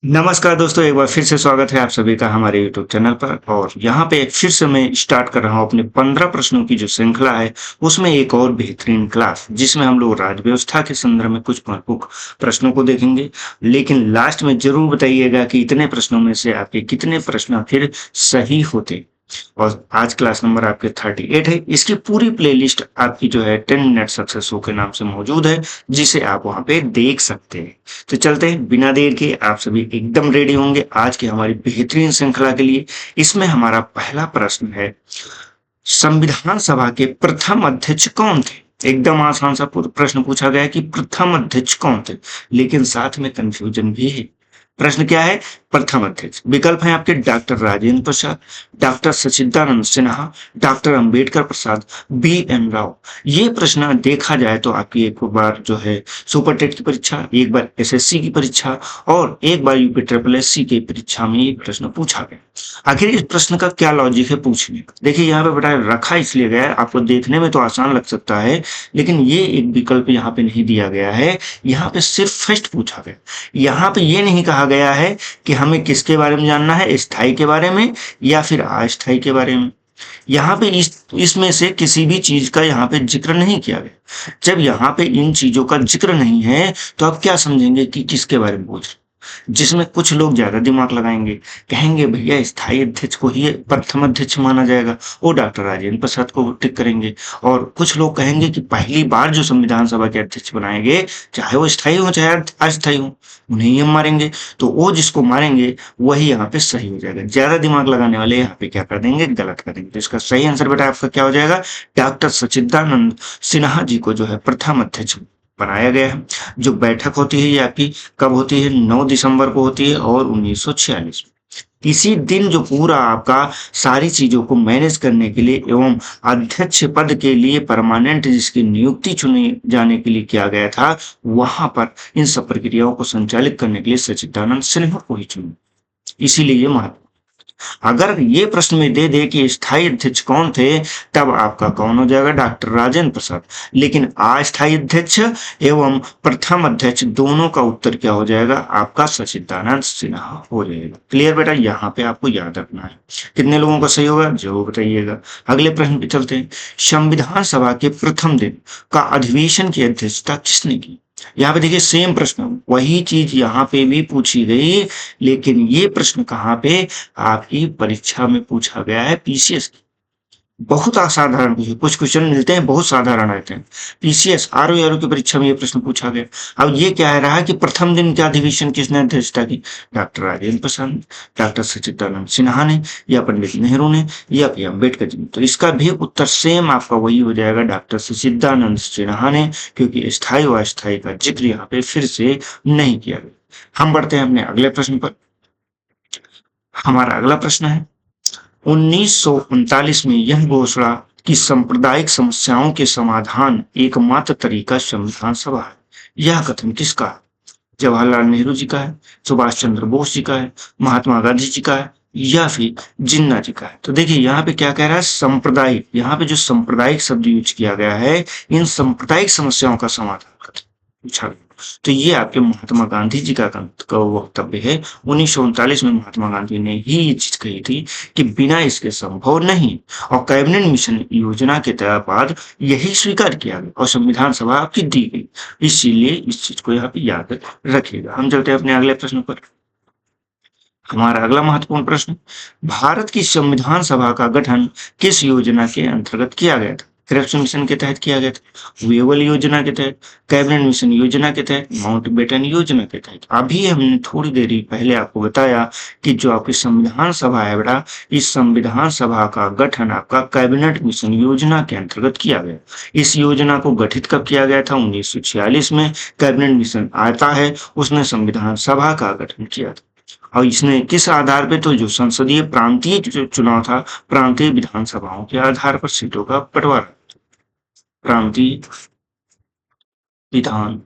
नमस्कार दोस्तों, एक बार फिर से स्वागत है आप सभी का हमारे यूट्यूब चैनल पर। और यहाँ पे फिर से मैं स्टार्ट कर रहा हूँ अपने 15 प्रश्नों की जो श्रृंखला है, उसमें एक और बेहतरीन क्लास, जिसमें हम लोग राज्य व्यवस्था के संदर्भ में कुछ प्रमुख प्रश्नों को देखेंगे। लेकिन लास्ट में जरूर बताइएगा कि इतने प्रश्नों में से आपके कितने प्रश्न फिर सही होते। और आज क्लास नंबर आपके 38 है। इसकी पूरी प्लेलिस्ट आपकी जो है 10 मिनट सक्सेस शो के नाम से मौजूद है, जिसे आप वहां पे देख सकते हैं। तो चलते हैं बिना देर के, आप सभी एकदम रेडी होंगे आज की हमारी बेहतरीन श्रृंखला के लिए। इसमें हमारा पहला प्रश्न है, संविधान सभा के प्रथम अध्यक्ष कौन थे। एकदम आसान सा प्रश्न पूछा गया है कि प्रथम अध्यक्ष कौन थे, लेकिन साथ में कंफ्यूजन भी है। प्रश्न क्या है? प्रथम अध्यक्ष। विकल्प है आपके डॉक्टर राजेंद्र प्रसाद, डॉक्टर सच्चिदानंद सिन्हा, डॉक्टर अंबेडकर प्रसाद, बी एन राव। ये प्रश्न देखा जाए तो आपकी एक बार जो है सुपर टेट की परीक्षा, एक बार एसएससी की परीक्षा और एक बार यूपी ट्रिपल एससी की परीक्षा में ये प्रश्न पूछा गया। आखिर इस प्रश्न का क्या लॉजिक है पूछने का? देखिए यहाँ पे बेटा रखा इसलिए गया है, आपको देखने में तो आसान लग सकता है, लेकिन ये एक विकल्प यहाँ पे नहीं दिया गया है। यहाँ पे सिर्फ फर्स्ट पूछा गया। यहाँ पे ये नहीं कहा गया है कि हमें किसके बारे में जानना है, स्थायी के बारे में या फिर अस्थायी के बारे में। यहाँ पे इसमें से किसी भी चीज का यहाँ पे जिक्र नहीं किया गया। जब यहाँ पे इन चीजों का जिक्र नहीं है तो आप क्या समझेंगे कि किसके बारे में पूछ रहे हैं? जिसमें कुछ लोग ज्यादा दिमाग लगाएंगे, कहेंगे भैया स्थायी अध्यक्ष को ही प्रथम अध्यक्ष माना जाएगा, वो डॉक्टर राजेंद्र प्रसाद को टिक करेंगे। और कुछ लोग कहेंगे कि पहली बार जो संविधान सभा के अध्यक्ष बनाए गए, चाहे वो स्थायी हो चाहे अस्थायी हो, उन्हें ही हम मारेंगे। तो वो जिसको मारेंगे वही यहाँ पे सही हो जाएगा। ज्यादा दिमाग लगाने वाले यहाँ पे क्या कर देंगे, गलत कर देंगे। तो इसका सही आंसर बेटा आपका क्या हो जाएगा? डॉक्टर सच्चिदानंद सिन्हा जी को जो है प्रथम अध्यक्ष बनाया गया है। जो बैठक होती है ये आपकी कब होती है? 9 दिसंबर को होती है और 1946 में। इसी दिन जो पूरा आपका सारी चीजों को मैनेज करने के लिए एवं अध्यक्ष पद के लिए परमानेंट जिसकी नियुक्ति चुने जाने के लिए किया गया था, वहां पर इन सब प्रक्रियाओं को संचालित करने के लिए सच्चिदानंद सिन्हा को ही चुना। इसीलिए ये महत्व। अगर ये प्रश्न में दे दे कि स्थायी अध्यक्ष कौन थे, तब आपका कौन हो जाएगा? डॉक्टर राजेंद्र प्रसाद। लेकिन अस्थायी अध्यक्ष एवं प्रथम अध्यक्ष दोनों का उत्तर क्या हो जाएगा? आपका सच्चिदानंद सिन्हा हो जाएगा। क्लियर बेटा? यहाँ पे आपको याद रखना है। कितने लोगों का सही होगा जरूर बताइएगा। अगले प्रश्न पे चलते हैं। संविधान सभा के प्रथम दिन का अधिवेशन की अध्यक्षता किसने की? यहाँ पे देखिए सेम प्रश्न, वही चीज यहाँ पे भी पूछी गई, लेकिन ये प्रश्न कहाँ पे आपकी परीक्षा में पूछा गया है? पीसीएस की। बहुत असाधारण कुछ क्वेश्चन मिलते हैं, बहुत साधारण रहते हैं। पीसीएस आरओ की परीक्षा में ये प्रश्न पूछा गया। अब ये क्या है रहा कि प्रथम दिन के अधिवेशन किसने अध्यक्षता की? डॉक्टर राजेंद्र प्रसाद, डॉक्टर सच्चिदानंद सिन्हा ने, या पंडित नेहरू ने, या फिर अम्बेडकर जी ने। तो इसका भी उत्तर सेम आपका वही हो जाएगा, डॉक्टर सच्चिदानंद सिन्हा ने, क्योंकि स्थायी व अस्थायी का जिक्र यहाँ पे फिर से नहीं किया गया। हम बढ़ते हैं अपने अगले प्रश्न पर। हमारा अगला प्रश्न है, 1939 में यह घोषणा कि सांप्रदायिक समस्याओं के समाधान एकमात्र तरीका संविधान सभा है, यह कथन किसका है? जवाहरलाल नेहरू जी का है, सुभाष चंद्र बोस जी का है, महात्मा गांधी जी का है, या फिर जिन्ना जी का है? तो देखिए यहाँ पे क्या कह रहा है? सांप्रदायिक। यहाँ पे जो सांप्रदायिक शब्द यूज किया गया है, इन सांप्रदायिक समस्याओं का समाधान पूछा गया। तो ये आपके महात्मा गांधी जी का वक्तव्य है। 1939 में महात्मा गांधी ने ही ये चीज कही थी कि बिना इसके संभव नहीं, और कैबिनेट मिशन योजना के बाद यही स्वीकार किया गया और संविधान सभा आपकी दी गई। इसीलिए इस चीज को यहाँ पे याद रखिएगा। हम चलते हैं अपने अगले प्रश्न पर। हमारा अगला महत्वपूर्ण प्रश्न, भारत की संविधान सभा का गठन किस योजना के अंतर्गत किया गया था? क्रिप्स मिशन के तहत किया गया था, वेवल योजना के तहत, कैबिनेट मिशन योजना के तहत, माउंटबेटन योजना के तहत। अभी हमने थोड़ी देर पहले आपको बताया कि जो आपकी संविधान सभा है बेटा, इस संविधान सभा का गठन आपका कैबिनेट मिशन योजना के अंतर्गत किया गया। इस योजना को गठित कब किया गया था? 1946 में। कैबिनेट मिशन आता है, उसने संविधान सभा का गठन किया था। और इसने किस आधार पे? तो जो संसदीय प्रांतीय चुनाव था, प्रांतीय विधानसभाओं के आधार पर सीटों का बंटवारा। प्रांतीय विधान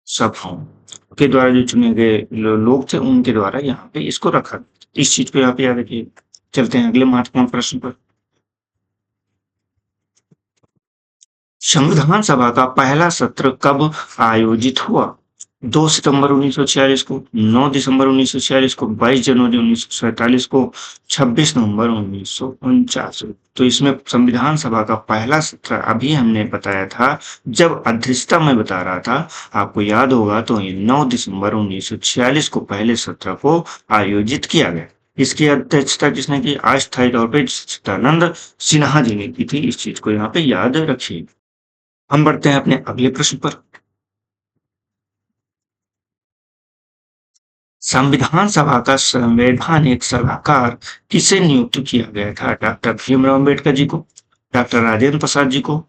सभाओं के द्वारा जो चुने गए लोग थे, उनके द्वारा यहाँ पे इसको रखा। इस चीज को यहाँ पे याद रखिए। चलते हैं अगले महत्वपूर्ण प्रश्न पर। संविधान सभा का पहला सत्र कब आयोजित हुआ? 2 सितंबर 1946 को, 9 दिसंबर 1946 को, 22 जनवरी 1947 को, 26 नवंबर 1949 को। तो इसमें संविधान सभा का पहला सत्र अभी हमने बताया था, जब अध्यक्षता मैं बता रहा था, आपको याद होगा तो ये 9 दिसंबर 1946 को पहले सत्र को आयोजित किया गया। इसकी अध्यक्षता किसने की? अस्थायी तौर पे सच्चिदानंद सिन्हा जी ने की थी। इस चीज को यहाँ पे याद रखिए। हम बढ़ते हैं अपने अगले प्रश्न पर। संविधान सभा का संवैधानिक सलाहकार किसे नियुक्त किया गया था? डॉक्टर भीमराव अम्बेडकर जी को, डॉक्टर राजेंद्र प्रसाद जी को,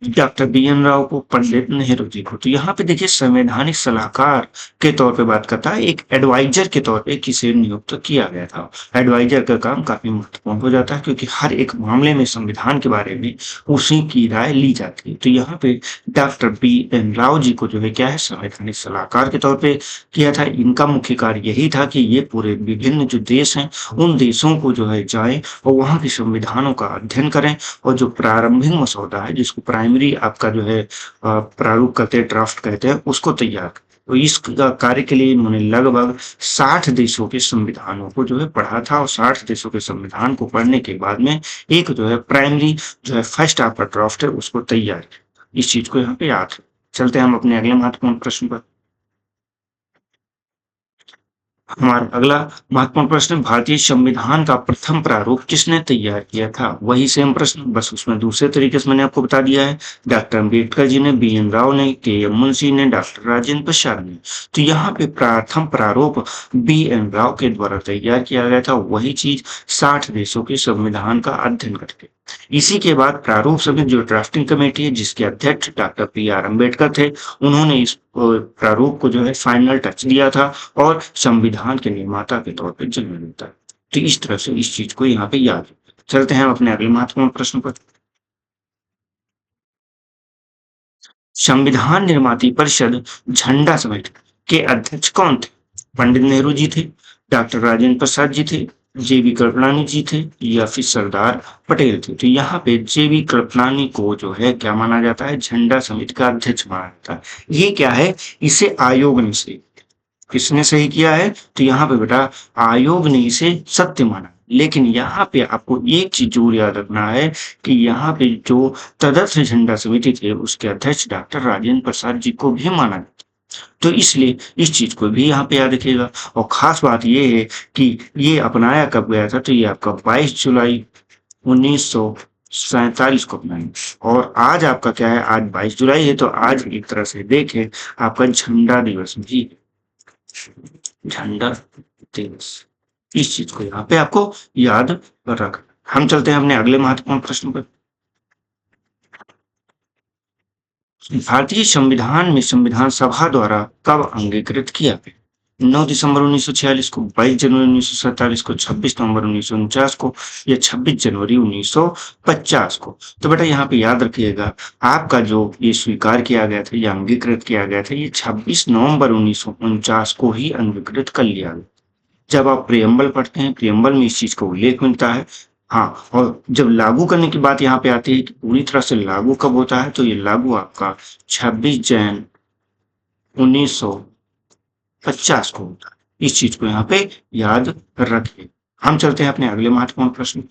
डॉक्टर बी.एन. राव को, पंडित नेहरू जी को। तो यहाँ पे देखिए संवैधानिक सलाहकार के तौर पे बात करता है, एक एडवाइजर के तौर पे किसे नियुक्त किया गया था। एडवाइजर का काम काफी महत्वपूर्ण हो जाता है, क्योंकि हर एक मामले में संविधान के बारे में उसी की राय ली जाती है। तो यहाँ पे डॉक्टर बी.एन. राव जी को जो है क्या है, संवैधानिक सलाहकार के तौर पे किया था। इनका मुख्य कार्य यही था कि ये पूरे विभिन्न जो देश हैं, उन देशों को जो है जाए और वहाँ के संविधानों का अध्ययन करें, और जो प्रारंभिक मसौदा है, जिसको प्राइमरी आपका जो है प्रारूप कहते हैं, ड्राफ्ट कहते हैं, उसको तैयार करें। तो इस कार्य के लिए इन्होंने लगभग 60 देशों के संविधानों को जो है पढ़ा था, और 60 देशों के संविधान को पढ़ने के बाद में एक जो है प्राइमरी जो है फर्स्ट आपका ड्राफ्ट है, उसको तैयार किया। इस चीज को यहाँ पे याद रखें। चलते हैं हम अपने अगले महत्वपूर्ण प्रश्न पर। हमारा अगला महत्वपूर्ण प्रश्न, भारतीय संविधान का प्रथम प्रारूप किसने तैयार किया था? वही सेम प्रश्न, बस उसमें दूसरे तरीके से मैंने आपको बता दिया है। डॉक्टर अम्बेडकर जी ने, बी.एन. राव ने, के.एम. मुंशी ने, डॉक्टर राजेंद्र प्रसाद ने। तो यहाँ पे प्रथम प्रारूप बी.एन. राव के द्वारा तैयार किया गया था, वही चीज 60 देशों के संविधान का अध्ययन करके। इसी के बाद प्रारूप समिति जो ड्राफ्टिंग कमेटी है, जिसके अध्यक्ष डॉक्टर पी.आर. अम्बेडकर थे, उन्होंने इस प्रारूप को जो है फाइनल टच दिया था, और संविधान के निर्माता के तौर पे जन्म लेता है। तो इस तरह से इस चीज को यहाँ पे याद रखें। चलते हैं अपने अगले महत्वपूर्ण प्रश्न पर। संविधान निर्माती परिषद झंडा समिति के अध्यक्ष कौन थे? पंडित नेहरू जी थे, डॉक्टर राजेंद्र प्रसाद जी थे, जेबी कृपलानी जी थे, या फिर सरदार पटेल थे। तो यहाँ पे जेबी कृपलानी को जो है क्या माना जाता है? झंडा समिति का अध्यक्ष माना जाता है। ये क्या है? इसे आयोग ने से किसने सही किया है? तो यहाँ पे बेटा आयोग ने इसे सत्य माना। लेकिन यहाँ पे आपको एक चीज जरूर याद रखना है कि यहाँ पे जो तदर्थ झंडा समिति थे, उसके अध्यक्ष डॉक्टर राजेंद्र प्रसाद जी को भी माना जाता है। तो इसलिए इस चीज को भी यहाँ पे याद रखिएगा। और खास बात ये है कि ये अपनाया कब गया था? तो ये आपका 22 जुलाई 1947 को अपनाया। और आज आपका क्या है? आज 22 जुलाई है, तो आज एक तरह से देखें आपका झंडा दिवस भी है। झंडा दिवस, इस चीज को यहाँ पे आपको याद रख। हम चलते हैं अपने अगले महत्वपूर्ण प्रश्न पर। भारतीय संविधान में संविधान सभा द्वारा कब अंगीकृत किया गया? 9 दिसंबर 1946 को, 22 जनवरी 1947 को, 26 नवंबर 1949 को, या 26 जनवरी 1950 को। तो बेटा यहाँ पे याद रखिएगा, आपका जो ये स्वीकार किया गया था या अंगीकृत किया गया था, ये 26 नवंबर 1949 को ही अंगीकृत कर लिया गया। जब आप प्रियम्बल पढ़ते हैं, प्रियम्बल में इस चीज का उल्लेख मिलता है। हाँ, और जब लागू करने की बात यहाँ पे आती है कि पूरी तरह से लागू कब होता है, तो ये लागू आपका 26 जैन 1950 को होता है। इस चीज को यहाँ पे याद रखिए। हम चलते हैं अपने अगले महत्वपूर्ण प्रश्न।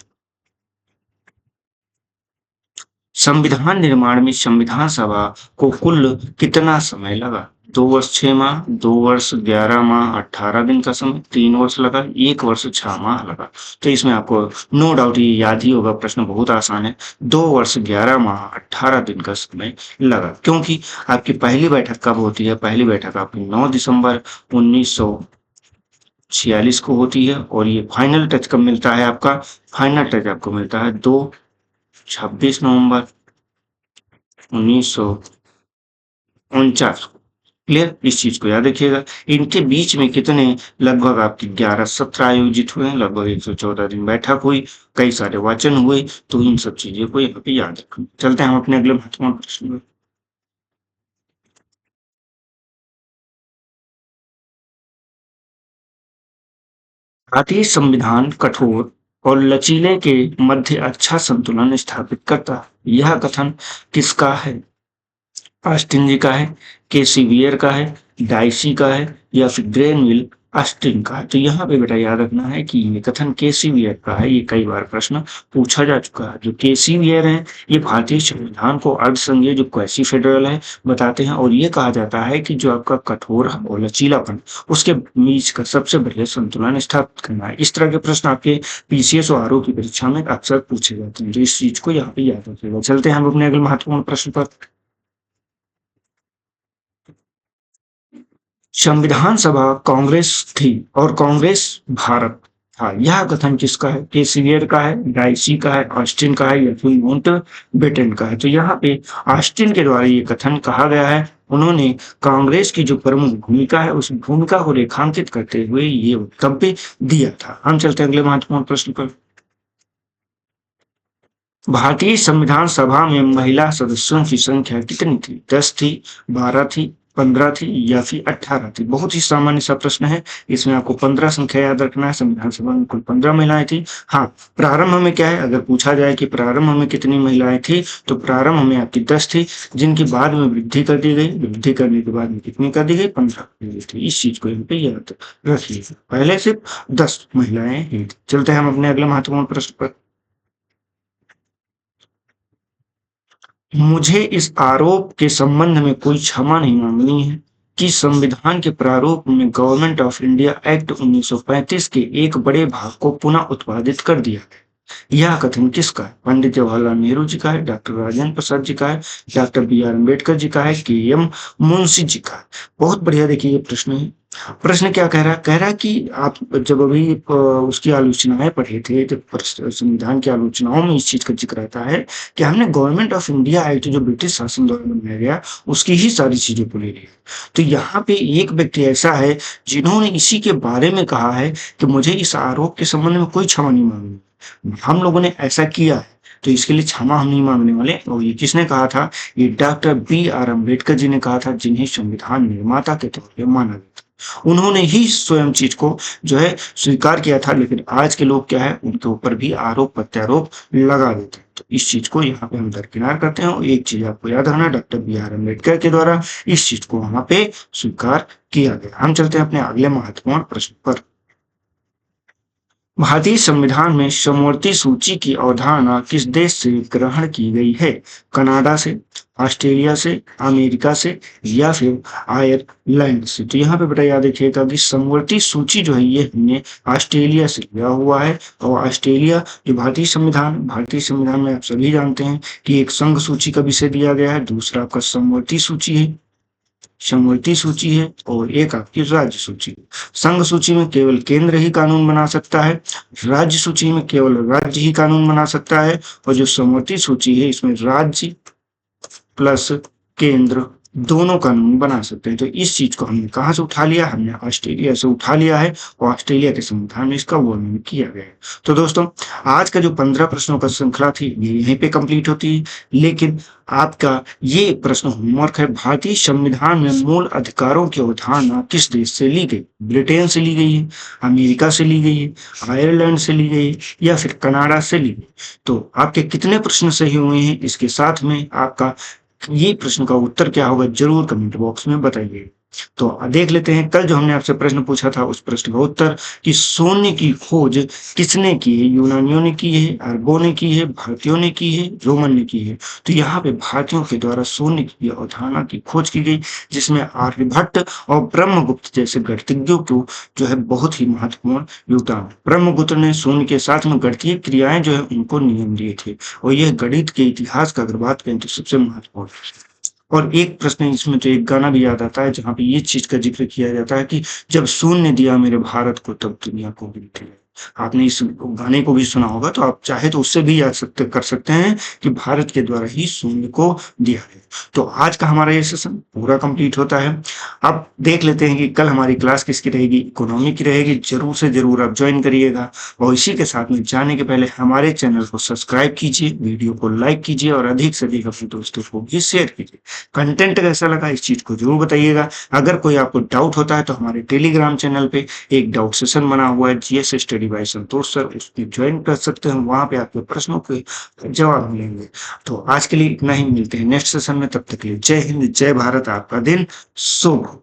संविधान निर्माण में संविधान सभा को कुल कितना समय लगा? 2 वर्ष 6 माह, 2 वर्ष 11 माह 18 दिन का समय, 3 वर्ष लगा, 1 वर्ष 6 माह लगा। तो इसमें आपको नो डाउट ये याद ही होगा, प्रश्न बहुत आसान है। 2 वर्ष 11 माह 18 दिन का समय लगा, क्योंकि आपकी पहली बैठक कब होती है? पहली बैठक आपकी 9 दिसंबर 1946 को होती है, और ये फाइनल टच कब मिलता है आपका? फाइनल टच आपको मिलता है 26 नवंबर 1949 को। क्लियर? इस चीज को याद रखिएगा। इनके बीच में कितने लगभग आपके 11 सत्र आयोजित हुए, लगभग 114 दिन बैठक हुई, कई सारे वाचन हुए। तो इन सब चीजों को यहाँ पे याद रखें। चलते हैं हम अपने अगले महत्वपूर्ण प्रश्न में। भारतीय संविधान कठोर और लचीले के मध्य अच्छा संतुलन स्थापित करता है। यह कथन किसका है? ऑस्टिन जी का है, केसीवियर का है, डाइसी का है या फिर ग्रेनविल ऑस्टिन का है। तो यहाँ पे बेटा याद रखना है कि ये कथन केसीवियर का है। ये कई बार प्रश्न पूछा जा चुका है। जो केसीवियर है ये भारतीय संविधान को अर्धसंघीय जो क्वासी फेडरल है बताते हैं और ये कहा जाता है कि जो आपका कठोर और लचीलापन उसके बीच का सबसे बढ़िया संतुलन स्थापित करना है। इस तरह के प्रश्न आपके पीसीएस और आरओ की परीक्षा में अक्सर पूछे जाते हैं। तो इस चीज को यहाँ पे याद रखिएगा। चलते हैं हम अपने अगले महत्वपूर्ण प्रश्न पर। संविधान सभा कांग्रेस थी और कांग्रेस भारत था। यह कथन किसका है? केसीवियर का है, डाइसी का है, ऑस्टिन का है या फिर माउंटबेटन का है। तो यहाँ पे ऑस्टिन के द्वारा ये कथन कहा गया है। उन्होंने कांग्रेस की जो प्रमुख भूमिका है उस भूमिका को रेखांकित करते हुए ये वक्तव्य दिया था। हम चलते हैं अगले महत्वपूर्ण प्रश्न पर। भारतीय संविधान सभा में महिला सदस्यों की संख्या कितनी थी? 10 थी, 12 थी, 15 थी या फिर 18 थी? बहुत ही सामान्य सा प्रश्न है। इसमें आपको 15 संख्या याद रखना है। संविधान सभा में कुल 15 महिलाएं थी। हाँ, प्रारंभ में क्या है, अगर पूछा जाए कि प्रारंभ में कितनी महिलाएं थी तो प्रारंभ में आपकी 10 थी, जिनकी बाद में वृद्धि कर दी गई। वृद्धि करने के बाद में कितनी कर दी गई? 15 कर दी थी। इस चीज को यहाँ पे याद रखिएगा। पहले सिर्फ 10 महिलाएं ही थी। चलते हैं हम अपने अगले महत्वपूर्ण प्रश्न पर। मुझे इस आरोप के संबंध में कोई क्षमा नहीं मांगनी है कि संविधान के प्रारूप में गवर्नमेंट ऑफ इंडिया एक्ट 1935 के एक बड़े भाग को पुनः उत्पादित कर दिया गया। यह कथन किसका है? पंडित जवाहरलाल नेहरू जी का है, डॉक्टर राजेंद्र प्रसाद जी का है, doctor B are Ambedkar ji का है, के एम मुंशी जी का है। बहुत बढ़िया। देखिए ये प्रश्न है। प्रश्न क्या कह रहा है? कह रहा है कि आप जब अभी उसकी आलोचनाएं पढ़े थे, जब संविधान की आलोचनाओं में इस चीज का जिक्र आता है कि हमने गवर्नमेंट ऑफ इंडिया एक्ट जो ब्रिटिश शासन द्वारा बनाया गया उसकी ही सारी चीजों को ले लिया। तो यहाँ पे एक व्यक्ति ऐसा है जिन्होंने इसी के बारे में कहा है कि मुझे इस आरोप के संबंध में कोई क्षमा नहीं मांगनी। हम लोगों ने ऐसा किया है तो इसके लिए क्षमा हम नहीं मांगने वाले। और ये किसने कहा था? ये doctor B are Ambedkar ji ने कहा था, जिन्हें संविधान निर्माता के तौर पर माना गया था। उन्होंने ही स्वयं चीज को जो है स्वीकार किया था। लेकिन आज के लोग क्या है, उनके ऊपर भी आरोप प्रत्यारोप लगा देते हैं। तो इस चीज को यहाँ पे हम दरकिनार करते हैं। और एक चीज आपको याद रखना, डॉक्टर बी आर अम्बेडकर के द्वारा इस चीज को वहां पे स्वीकार किया गया। हम चलते हैं अपने अगले महत्वपूर्ण प्रश्न पर। भारतीय संविधान में समवर्ती सूची की अवधारणा किस देश से ग्रहण की गई है? कनाडा से, ऑस्ट्रेलिया से, अमेरिका से या फिर आयरलैंड से? तो यहाँ पे बेटा याद रखिएगा कि समवर्ती सूची जो है ये हमने ऑस्ट्रेलिया से लिया हुआ है। और ऑस्ट्रेलिया जो भारतीय संविधान में आप सभी जानते हैं कि एक संघ सूची का विषय दिया गया है, दूसरा आपका समवर्ती सूची है, समवर्ती सूची है और एक आपकी राज्य सूची है। संघ सूची में केवल केंद्र ही कानून बना सकता है, राज्य सूची में केवल राज्य ही कानून बना सकता है, और जो समवर्ती सूची है इसमें राज्य प्लस केंद्र दोनों कानून बना सकते हैं। तो इस चीज को हमने कहाँ से उठा लिया? हमने ऑस्ट्रेलिया से उठा लिया है और ऑस्ट्रेलिया के संविधान में इसका वर्णन किया गया है। तो दोस्तों आज का जो 15 प्रश्नों का श्रृंखला थी ये यहीं पे कंप्लीट होती है। लेकिन आपका ये प्रश्न होमवर्क है, भारतीय संविधान में मूल अधिकारों की अवधारणा किस देश से ली गई? ब्रिटेन से ली गई है, अमेरिका से ली गई है, आयरलैंड से ली गई है या फिर कनाडा से ली गई? तो आपके कितने प्रश्न सही हुए हैं, इसके साथ में आपका ये प्रश्न का उत्तर क्या होगा जरूर कमेंट बॉक्स में बताइए। तो देख लेते हैं कल जो हमने आपसे प्रश्न पूछा था उस प्रश्न का उत्तर कि सोने की खोज किसने की है? यूनानियों ने की है, अरबों ने की है, भारतीयों ने की है, रोमन ने की है? तो यहाँ पे भारतीयों के द्वारा सोने की अवधारणा की खोज की गई, जिसमें आर्यभट्ट और ब्रह्मगुप्त जैसे गणितज्ञों को जो है बहुत ही महत्वपूर्ण योगदान। ब्रह्मगुप्त ने शून्य के साथ में गणितीय क्रियाएं जो है उनको नियम दिए थे और यह गणित के इतिहास का अगर बात करें तो सबसे महत्वपूर्ण। और एक प्रश्न इसमें तो एक गाना भी याद आता है जहाँ पे ये चीज का जिक्र किया जाता है कि जब शून्य दिया मेरे भारत को तब दुनिया को गिनती है। आपने इस गाने को भी सुना होगा तो आप चाहे तो उससे भी याद कर सकते हैं कि भारत के द्वारा ही शून्य को दिया है। तो आज का हमारा ये सेशन पूरा कंप्लीट होता है। अब देख लेते हैं कि कल हमारी क्लास किसकी रहेगी? इकोनॉमी की रहेगी। जरूर से जरूर आप ज्वाइन करिएगा और इसी के साथ में जाने के पहले हमारे चैनल को सब्सक्राइब कीजिए, वीडियो को लाइक कीजिए और अधिक से अधिक अपने दोस्तों को भी शेयर कीजिए। कंटेंट कैसा लगा इस चीज को जरूर बताइएगा। अगर कोई आपको डाउट होता है तो हमारे टेलीग्राम चैनल पे एक डाउट सेशन बना हुआ है, जीएस स्टडी बड़ी भाई संतोष सर, उसकी ज्वाइन कर सकते हैं, वहाँ पे आपके प्रश्नों के जवाब मिलेंगे। तो आज के लिए इतना ही, मिलते हैं नेक्स्ट सेशन में, तब तक के लिए जय हिंद, जय भारत, आपका दिन शुभ हो।